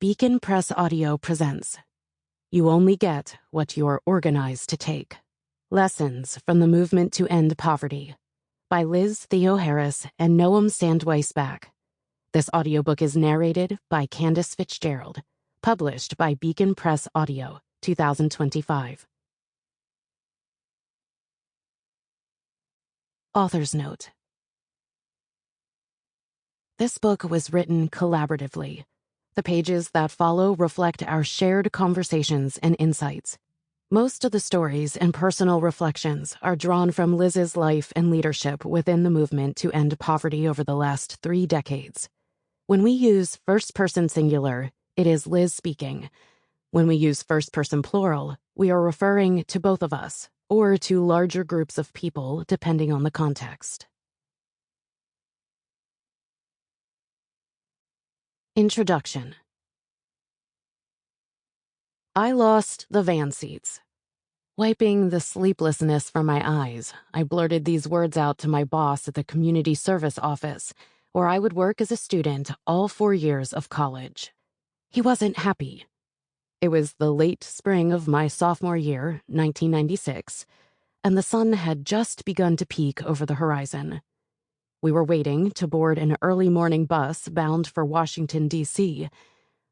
Beacon Press Audio presents You Only Get What You're Organized to Take. Lessons from the Movement to End Poverty by Liz Theoharis and Noam Sandweiss-Back. This audiobook is narrated by Candace Fitzgerald, published by Beacon Press Audio, 2025. Author's Note. This book was written collaboratively. The pages that follow reflect our shared conversations and insights. Most of the stories and personal reflections are drawn from Liz's life and leadership within the movement to end poverty over the last 3 decades. When we use first-person singular, it is Liz speaking. When we use first-person plural, we are referring to both of us, or to larger groups of people depending on the context. Introduction. I lost the van seats. Wiping the sleeplessness from my eyes, I blurted these words out to my boss at the community service office, where I would work as a student all 4 years of college. He wasn't happy. It was the late spring of my sophomore year, 1996, and the sun had just begun to peek over the horizon. We were waiting to board an early morning bus bound for Washington, D.C.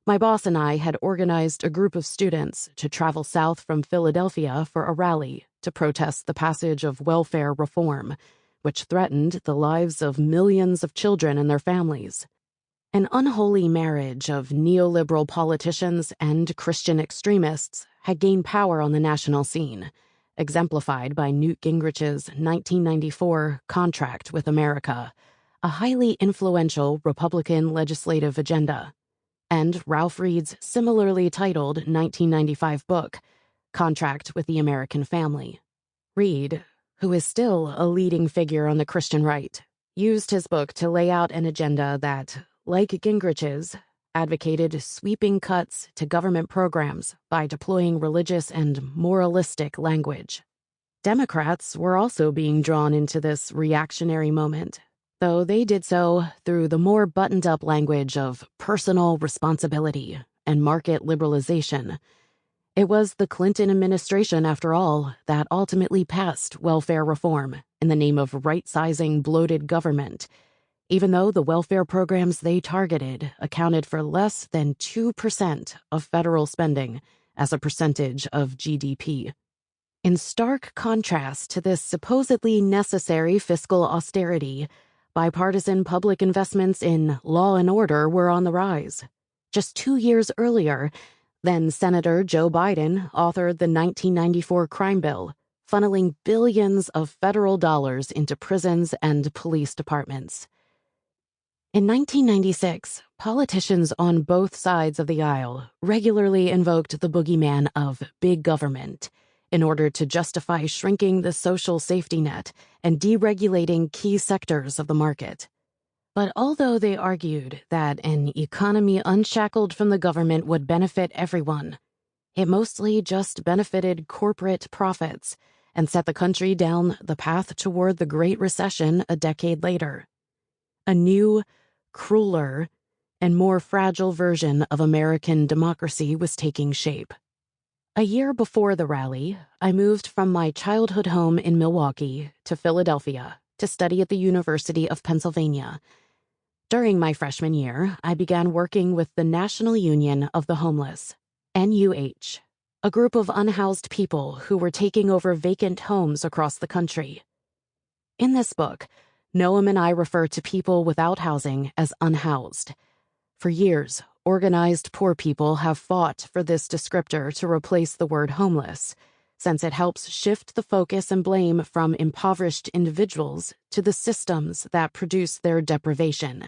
My boss and I had organized a group of students to travel south from Philadelphia for a rally to protest the passage of welfare reform, which threatened the lives of millions of children and their families. An unholy marriage of neoliberal politicians and Christian extremists had gained power on the national scene, exemplified by Newt Gingrich's 1994 Contract with America, a highly influential Republican legislative agenda, and Ralph Reed's similarly titled 1995 book, Contract with the American Family. Reed, who is still a leading figure on the Christian right, used his book to lay out an agenda that, like Gingrich's, advocated sweeping cuts to government programs by deploying religious and moralistic language. Democrats were also being drawn into this reactionary moment, though they did so through the more buttoned-up language of personal responsibility and market liberalization. It was the Clinton administration, after all, that ultimately passed welfare reform in the name of right-sizing bloated government, even though the welfare programs they targeted accounted for less than 2% of federal spending as a percentage of GDP. In stark contrast to this supposedly necessary fiscal austerity, bipartisan public investments in law and order were on the rise. Just 2 years earlier, then-Senator Joe Biden authored the 1994 crime bill, funneling billions of federal dollars into prisons and police departments. In 1996, politicians on both sides of the aisle regularly invoked the boogeyman of big government in order to justify shrinking the social safety net and deregulating key sectors of the market. But although they argued that an economy unshackled from the government would benefit everyone, it mostly just benefited corporate profits and set the country down the path toward the Great Recession a decade later. A new, crueler, and more fragile version of American democracy was taking shape. A year before the rally, I moved from my childhood home in Milwaukee to Philadelphia to study at the University of Pennsylvania. During my freshman year, I began working with the National Union of the Homeless, NUH, a group of unhoused people who were taking over vacant homes across the country. In this book, Noam and I refer to people without housing as unhoused. For years, organized poor people have fought for this descriptor to replace the word homeless, since it helps shift the focus and blame from impoverished individuals to the systems that produce their deprivation.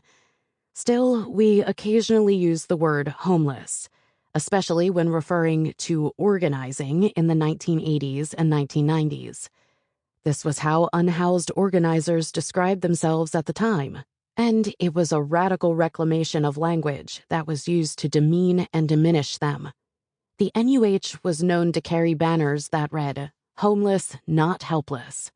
Still, we occasionally use the word homeless, especially when referring to organizing in the 1980s and 1990s. This was how unhoused organizers described themselves at the time, and it was a radical reclamation of language that was used to demean and diminish them. The NUH was known to carry banners that read, "Homeless, not helpless."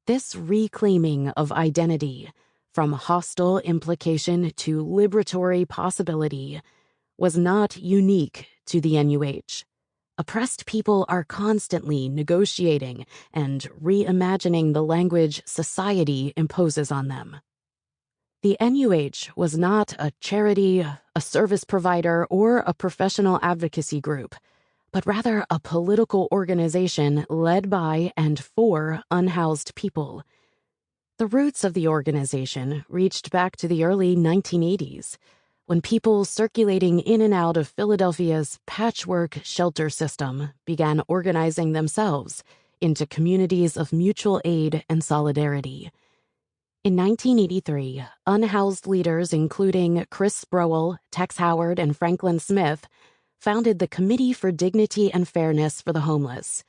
This reclaiming of identity, from hostile implication to liberatory possibility, was not unique to the NUH. Oppressed people are constantly negotiating and reimagining the language society imposes on them. The NUH was not a charity, a service provider, or a professional advocacy group, but rather a political organization led by and for unhoused people. The roots of the organization reached back to the early 1980s, when people circulating in and out of Philadelphia's patchwork shelter system began organizing themselves into communities of mutual aid and solidarity. In 1983, unhoused leaders including Chris Sproul, Tex Howard, and Franklin Smith founded the Committee for Dignity and Fairness for the Homeless.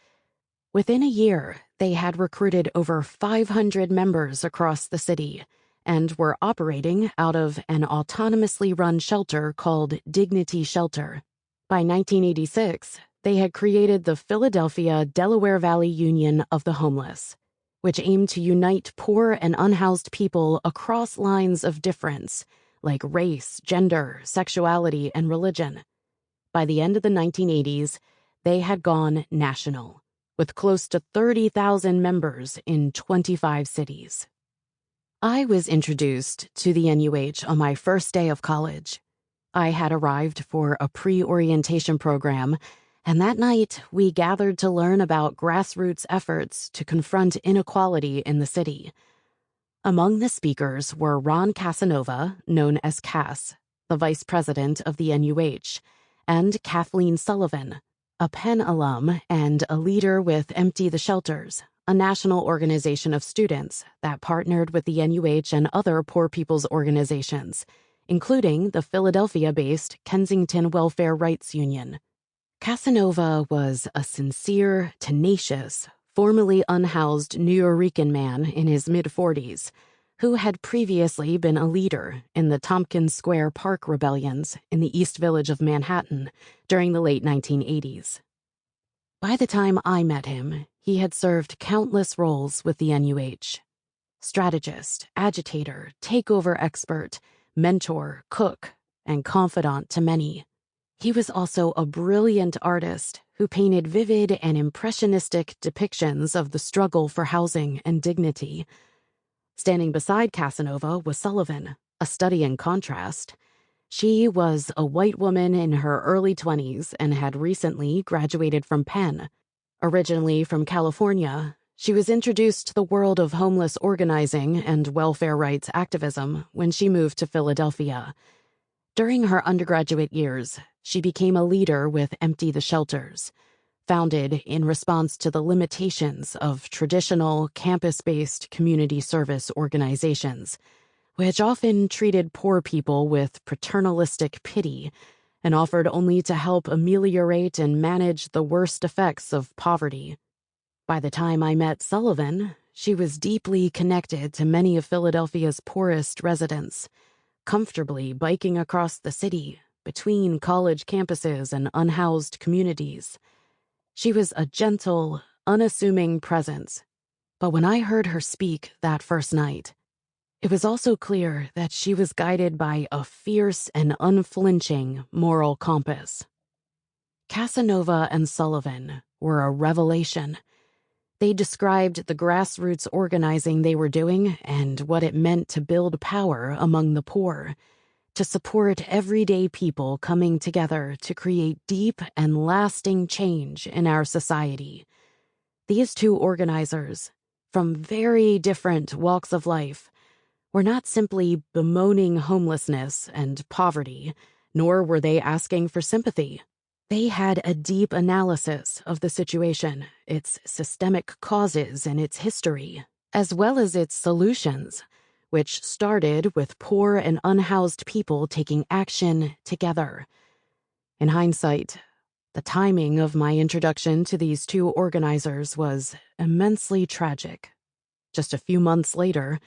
Within a year, they had recruited over 500 members across the city and were operating out of an autonomously run shelter called Dignity Shelter. By 1986, they had created the Philadelphia-Delaware Valley Union of the Homeless, which aimed to unite poor and unhoused people across lines of difference, like race, gender, sexuality, and religion. By the end of the 1980s, they had gone national, with close to 30,000 members in 25 cities. I was introduced to the NUH on my first day of college. I had arrived for a pre-orientation program, and that night we gathered to learn about grassroots efforts to confront inequality in the city. Among the speakers were Ron Casanova, known as Cass, the vice president of the NUH, and Kathleen Sullivan, a Penn alum and a leader with Empty the Shelters, a national organization of students that partnered with the NUH and other poor people's organizations, including the Philadelphia-based Kensington Welfare Rights Union. Casanova was a sincere, tenacious, formerly unhoused Nuyorican man in his mid-40s, who had previously been a leader in the Tompkins Square Park rebellions in the East Village of Manhattan during the late 1980s. By the time I met him, he had served countless roles with the NUH: strategist, agitator, takeover expert, mentor, cook, and confidant to many. He was also a brilliant artist who painted vivid and impressionistic depictions of the struggle for housing and dignity. Standing beside Casanova was Sullivan, a study in contrast. She was a white woman in her early 20s and had recently graduated from Penn. Originally from California, she was introduced to the world of homeless organizing and welfare rights activism when she moved to Philadelphia. During her undergraduate years, she became a leader with Empty the Shelters, founded in response to the limitations of traditional campus-based community service organizations, which often treated poor people with paternalistic pity and offered only to help ameliorate and manage the worst effects of poverty. By the time I met Sullivan, she was deeply connected to many of Philadelphia's poorest residents, comfortably biking across the city between college campuses and unhoused communities. She was a gentle, unassuming presence, but when I heard her speak that first night, it was also clear that she was guided by a fierce and unflinching moral compass. Casanova and Sullivan were a revelation. They described the grassroots organizing they were doing and what it meant to build power among the poor, to support everyday people coming together to create deep and lasting change in our society. These two organizers, from very different walks of life, were not simply bemoaning homelessness and poverty, nor were they asking for sympathy. They had a deep analysis of the situation, its systemic causes and its history, as well as its solutions, which started with poor and unhoused people taking action together. In hindsight, the timing of my introduction to these two organizers was immensely tragic. Just a few months later,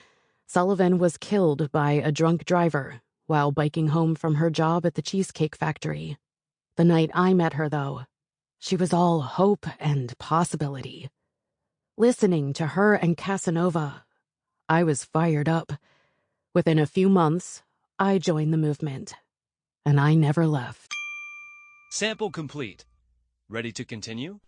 Sullivan was killed by a drunk driver while biking home from her job at the Cheesecake Factory. The night I met her, though, she was all hope and possibility. Listening to her and Casanova, I was fired up. Within a few months, I joined the movement, and I never left. Sample complete. Ready to continue?